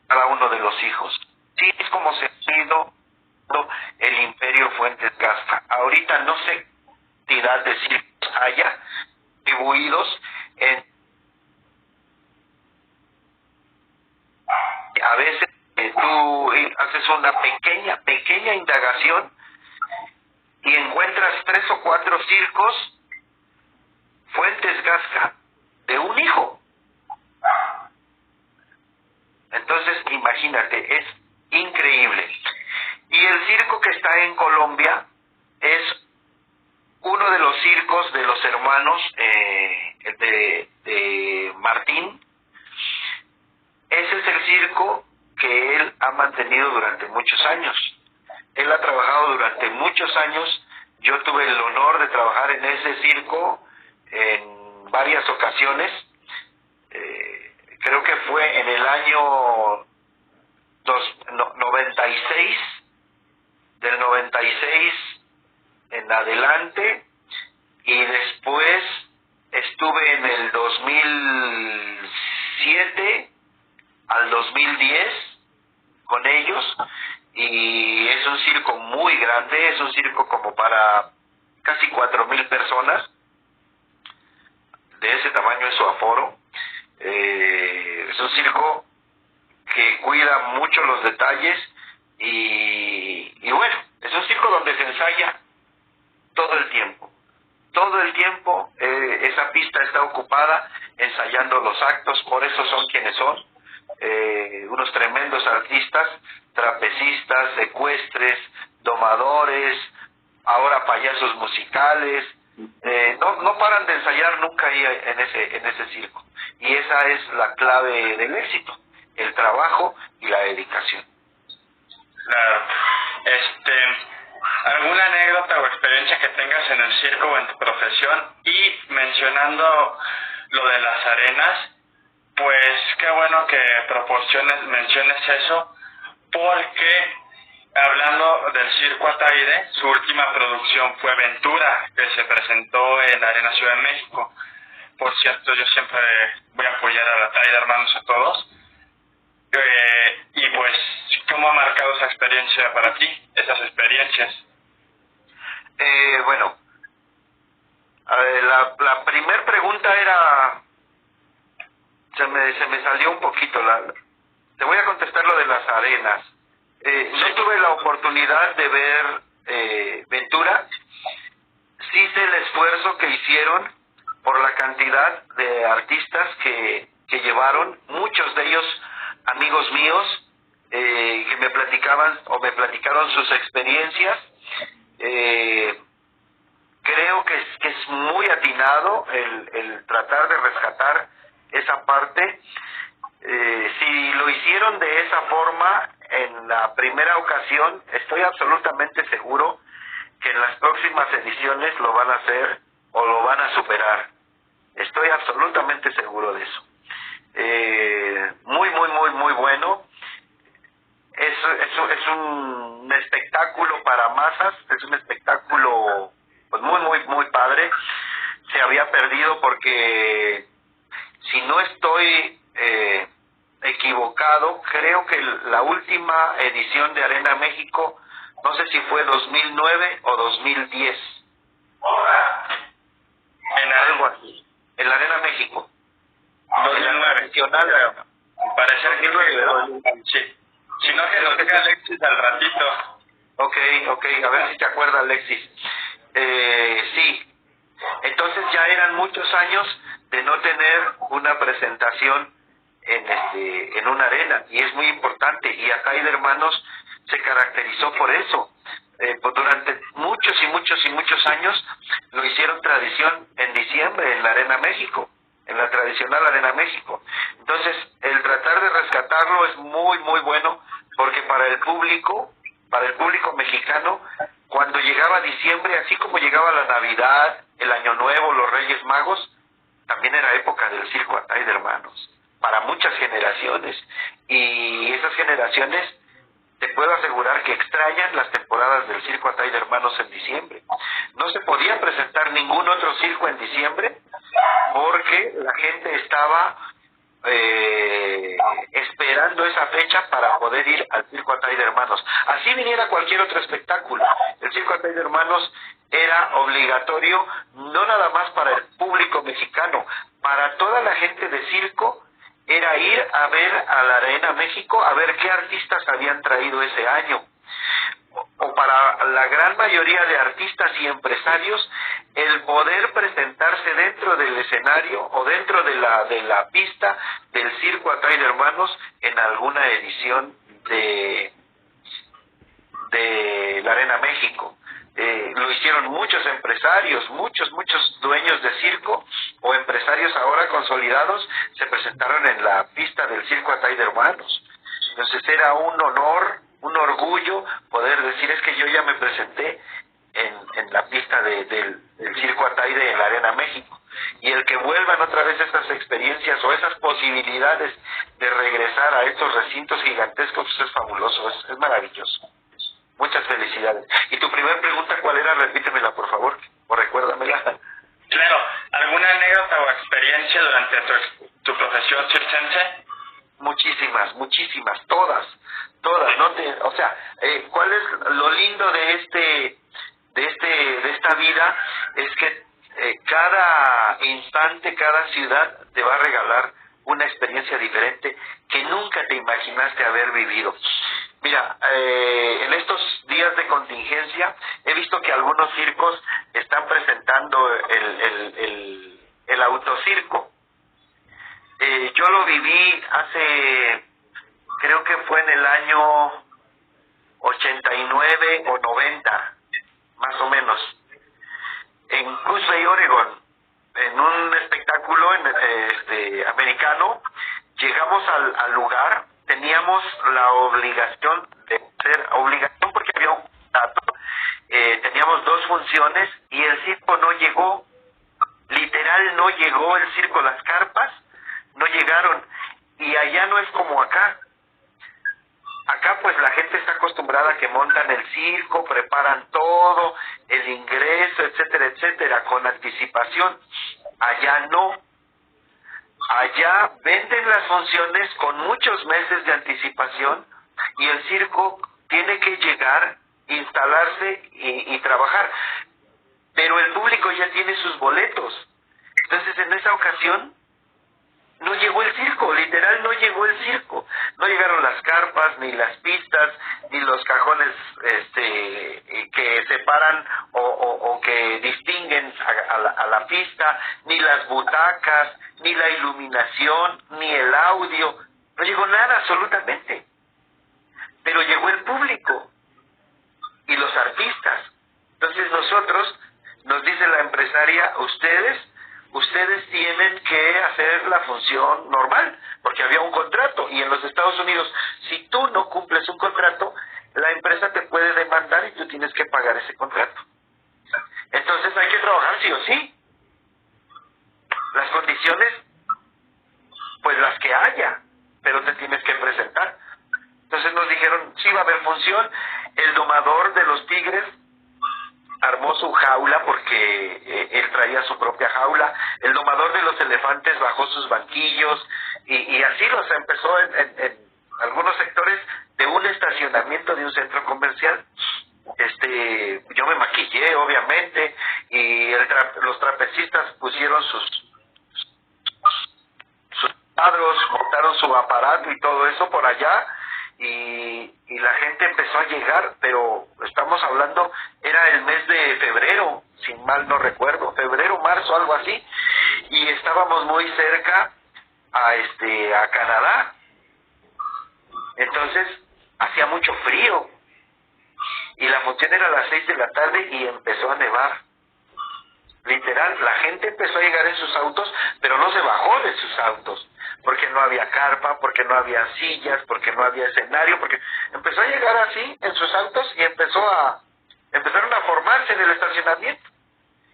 cada uno de los hijos. Sí, es como se ha ido el imperio Fuentes Gasca. Ahorita no sé qué cantidad de circos haya distribuidos en... A veces tú haces una pequeña indagación y encuentras 3 o 4 circos Fuentes Gasca de un hijo. Entonces, imagínate, es increíble. Y el circo que está en Colombia es uno de los circos de los hermanos de Martín. Ese es el circo que él ha mantenido durante muchos años. Él ha trabajado durante muchos años. Yo tuve el honor de trabajar en ese circo en varias ocasiones. Creo que fue en el año 96, del 96 en adelante, y después estuve en el 2000 es un circo como para casi 4,000 personas. De ese tamaño es su aforo. Es un circo que cuida mucho los detalles y bueno, es un circo donde se ensaya todo el tiempo. Todo el tiempo esa pista está ocupada ensayando los actos, por eso son quienes son. Unos tremendos artistas, trapecistas, ecuestres, domadores, ahora payasos musicales, no paran de ensayar nunca ahí en ese circo. Y esa es la clave del éxito, el trabajo y la dedicación. Claro. ¿Alguna anécdota o experiencia que tengas en el circo o en tu profesión? Y mencionando lo de las arenas, pues qué bueno que menciones eso, porque hablando del Circo Ataide, su última producción fue Ventura, que se presentó en la Arena Ciudad de México. Por cierto, yo siempre voy a apoyar a la Ataide, hermanos, a todos. Y pues, ¿cómo ha marcado esa experiencia para ti, esas experiencias? Bueno, a ver, la primer pregunta era, se me salió un poquito, te voy a contestar lo de las arenas. No tuve la oportunidad de ver Ventura. Sí sé el esfuerzo que hicieron por la cantidad de artistas que llevaron, muchos de ellos amigos míos, que me platicaron sus experiencias. Creo que es muy atinado el tratar de rescatar esa parte. Si lo hicieron de esa forma en la primera ocasión, estoy absolutamente seguro que en las próximas ediciones lo van a hacer o lo van a superar. Estoy absolutamente seguro de eso. Muy bueno. Es un espectáculo para masas, es un espectáculo pues muy padre. Se había perdido porque, si no estoy equivocado, creo que la última edición de Arena México, no sé si fue 2009 o 2010. En algo así. En la Arena México. 2009. Parece que sí. Si no, que lo diga Alexis al ratito. Ok, a ver si te acuerdas, Alexis. Sí. Entonces ya eran muchos años de no tener una presentación en una arena, y es muy importante, y Ataide Hermanos se caracterizó por eso. Pues durante muchos años lo hicieron tradición en diciembre en la Arena México, en la tradicional Arena México. Entonces, el tratar de rescatarlo es muy bueno, porque para el público mexicano, cuando llegaba diciembre, así como llegaba la Navidad, el Año Nuevo, los Reyes Magos, también era época del Circo Ataide Hermanos, para muchas generaciones, y esas generaciones te puedo asegurar que extrañan las temporadas del Circo Ataide Hermanos en diciembre. No se podía presentar ningún otro circo en diciembre porque la gente estaba esperando esa fecha para poder ir al Circo Ataide Hermanos. Así viniera cualquier otro espectáculo. El Circo Ataide Hermanos era obligatorio, no nada más para el público mexicano, para toda la gente de circo. Era ir a ver a la Arena México, a ver qué artistas habían traído ese año. O para la gran mayoría de artistas y empresarios, el poder presentarse dentro del escenario o dentro de la pista del Circo Ataide Hermanos en alguna edición de la Arena México. Lo hicieron muchos empresarios, muchos dueños de circo o empresarios ahora consolidados, se presentaron en la pista del Circo Ataide Hermanos. Entonces era un honor, un orgullo poder decir, es que yo ya me presenté en la pista del Circo Ataide en la Arena México. Y el que vuelvan otra vez esas experiencias o esas posibilidades de regresar a estos recintos gigantescos, pues es fabuloso, es maravilloso. Muchas felicidades. ¿Y tu primera pregunta cuál era? Repítemela, por favor, o recuérdamela. Claro, ¿alguna anécdota o experiencia durante tu profesión circense? muchísimas, todas, no o sea, ¿cuál es lo lindo de esta vida? Es que cada instante, cada ciudad te va a regalar una experiencia diferente que nunca te imaginaste haber vivido. Mira, en estos días de contingencia he visto que algunos circos están presentando el autocirco. Yo lo viví creo que fue en el año 89 o 90, más o menos, en Coos Bay, Oregon, en un espectáculo americano. Llegamos al lugar, teníamos la obligación porque había un contrato, teníamos 2 funciones y el circo no llegó, literal no llegó el circo, las carpas no llegaron, y allá no es como acá. Acá pues la gente está acostumbrada a que montan el circo, preparan todo, el ingreso, etcétera, con anticipación. Allá no. Allá venden las funciones con muchos meses de anticipación y el circo tiene que llegar, instalarse y trabajar. Pero el público ya tiene sus boletos. Entonces en esa ocasión no llegó el circo, literal no llegó el circo. No llegaron las carpas, ni las pistas, ni los cajones que separan o que distinguen a la pista, ni las butacas, ni la iluminación, ni el audio. No llegó nada absolutamente. Pero llegó el público y los artistas. Entonces nosotros, nos dice la empresaria, ustedes tienen que hacer la función normal, porque había un contrato, y en los Estados Unidos, si tú no cumples un contrato, la empresa te puede demandar y tú tienes que pagar ese contrato. Entonces hay que trabajar sí o sí. Las condiciones, pues las que haya, pero te tienes que presentar. Entonces nos dijeron, sí va a haber función. El domador de los tigres armó su jaula porque él traía su propia jaula. El domador de los elefantes bajó sus banquillos y así los empezó en algunos sectores de un estacionamiento de un centro comercial. Yo me maquillé obviamente y los trapecistas pusieron sus cuadros, montaron su aparato y todo eso por allá. Y la gente empezó a llegar, pero estamos hablando, era el mes de febrero, si mal no recuerdo, febrero, marzo, algo así, y estábamos muy cerca a Canadá. Entonces hacía mucho frío y la función era a las 6 de la tarde y empezó a nevar. Literal, la gente empezó a llegar en sus autos, pero no se bajó de sus autos, porque no había carpa, porque no había sillas, porque no había escenario, porque empezó a llegar así en sus autos y empezaron a formarse en el estacionamiento.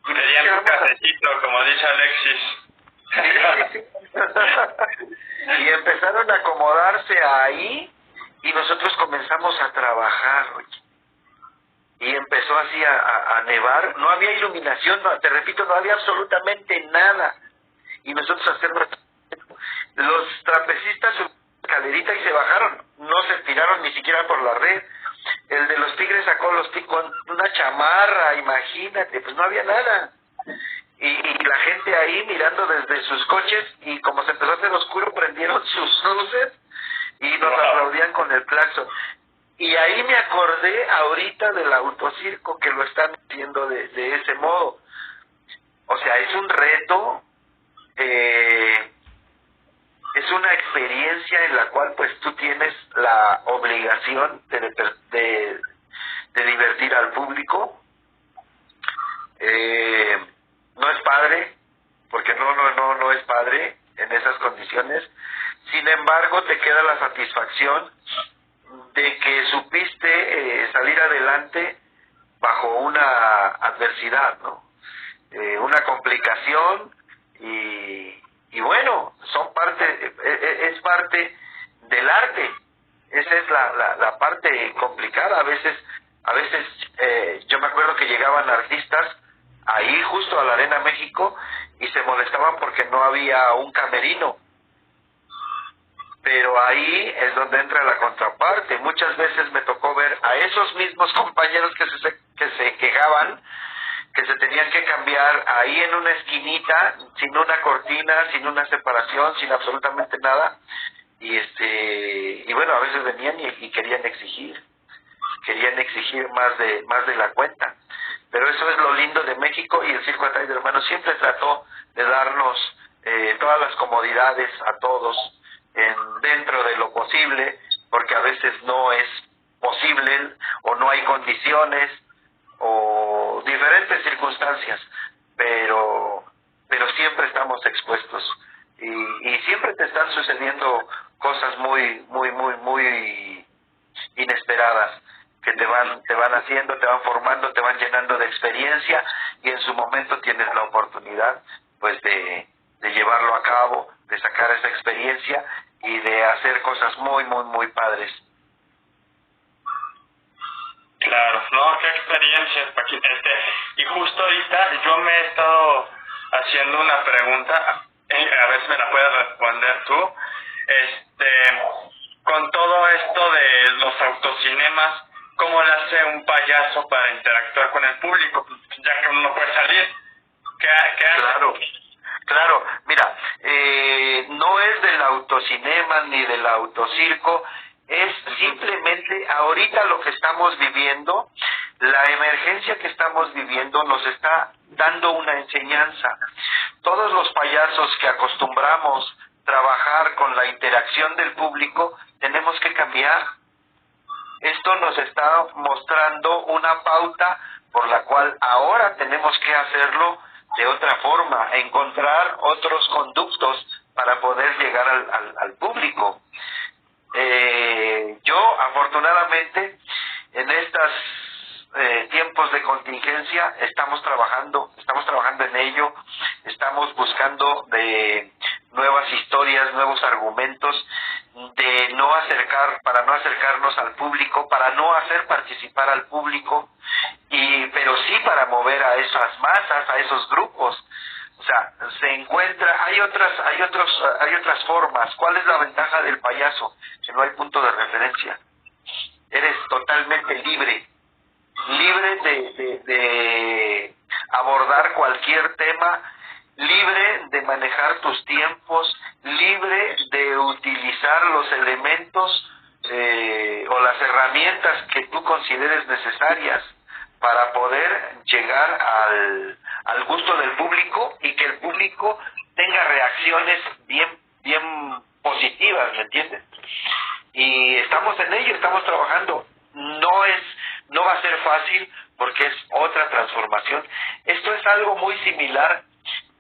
Y pedían un cafecito, como dice Alexis. Sí. Y empezaron a acomodarse ahí y nosotros comenzamos a trabajar, oye. Y empezó así a nevar, no había iluminación, te repito, no había absolutamente nada. Y nosotros hacemos, los trapecistas subieron la escalerita y se bajaron, no se tiraron ni siquiera por la red. El de los tigres sacó con una chamarra, imagínate, pues no había nada. Y la gente ahí mirando desde sus coches, y como se empezó a hacer oscuro, prendieron sus luces y nos aplaudían con el claxon. Y ahí me acordé ahorita del autocirco, que lo están haciendo de ese modo. O sea, es un reto, es una experiencia en la cual pues tú tienes la obligación de divertir al público. No es padre, porque no es padre en esas condiciones. Sin embargo, te queda la satisfacción de que supiste salir adelante bajo una adversidad, ¿no? Una complicación y bueno, es parte del arte. Esa es la parte complicada. A veces yo me acuerdo que llegaban artistas ahí justo a la Arena México y se molestaban porque no había un camerino. pero ahí es donde entra la contraparte. Muchas veces me tocó ver a esos mismos compañeros que se quejaban, que se tenían que cambiar ahí en una esquinita, sin una cortina, sin una separación, sin absolutamente nada, y bueno, a veces venían y querían exigir más de la cuenta. Pero eso es lo lindo de México, y el Circo Atay de Hermanos siempre trató de darnos todas las comodidades a todos dentro de lo posible, porque a veces no es posible o no hay condiciones o diferentes circunstancias, pero siempre estamos expuestos, y siempre te están sucediendo cosas muy inesperadas, que te van haciendo, te van formando, te van llenando de experiencia, y en su momento tienes la oportunidad pues de llevarlo a cabo, de sacar esa experiencia y de hacer cosas muy padres. Claro, no, qué experiencias, Paquita. Y justo ahorita yo me he estado haciendo una pregunta, a ver si me la puedes responder tú. Con todo esto de los autocinemas, ¿cómo le hace un payaso para interactuar con el público? Ya que uno no puede salir, ¿qué hace? Claro, mira, no es del autocinema ni del autocirco, es simplemente ahorita lo que estamos viviendo, la emergencia que estamos viviendo nos está dando una enseñanza. Todos los payasos que acostumbramos trabajar con la interacción del público, tenemos que cambiar. Esto nos está mostrando una pauta por la cual ahora tenemos que hacerlo de otra forma, encontrar otros conductos para poder llegar al público. Yo, afortunadamente, en estos tiempos de contingencia, estamos trabajando en ello, estamos buscando de nuevas historias, nuevos argumentos, para no acercarnos al público, para no hacer participar al público, pero sí para mover a esas masas, a esos grupos. O sea, hay otras formas. ¿Cuál es la ventaja del payaso? Que no hay punto de referencia. Eres totalmente libre de abordar cualquier tema, libre de manejar tus tiempos, libre de utilizar los elementos o las herramientas que tú consideres necesarias para poder llegar al gusto del público, y que el público tenga reacciones bien positivas, ¿me entiendes? Y estamos en ello, estamos trabajando. No va a ser fácil, porque es otra transformación. Esto es algo muy similar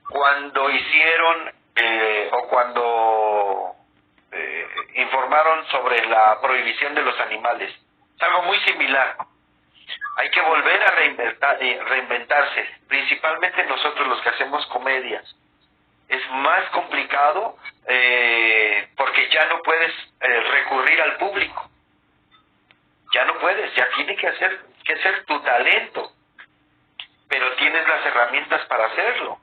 cuando hicieron o cundo informaron sobre la prohibición de los animales. Es algo muy similar. Hay que volver a reinventarse, principalmente nosotros los que hacemos comedias. Es más complicado porque ya no puedes recurrir al público. Ya no puedes, ya tiene que ser tu talento, pero tienes las herramientas para hacerlo,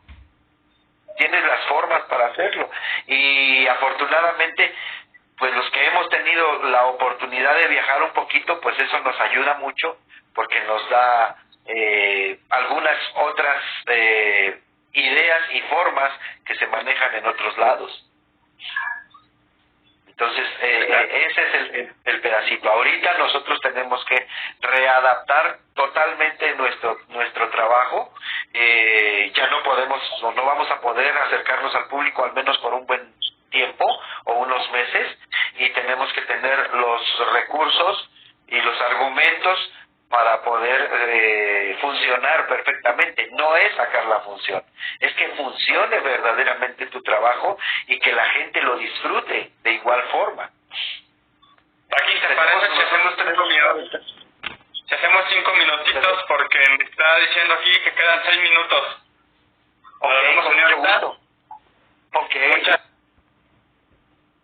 tienes las formas para hacerlo, y afortunadamente pues los que hemos tenido la oportunidad de viajar un poquito, pues eso nos ayuda mucho, porque nos da algunas otras ideas y formas que se manejan en otros lados. Entonces, ese es el pedacito. Ahorita nosotros tenemos que readaptar totalmente nuestro trabajo. Ya no podemos o no vamos a poder acercarnos al público, al menos por un buen tiempo o unos meses, y tenemos que tener los recursos y los argumentos para poder funcionar perfectamente. No es sacar la función, es que funcione verdaderamente tu trabajo y que la gente lo disfrute de igual forma. Aquí te parece si hacemos 5 minutos. Si hacemos 5 minutitos, porque me está diciendo aquí que quedan 6 minutos. Ok, con mucho gusto. Ok.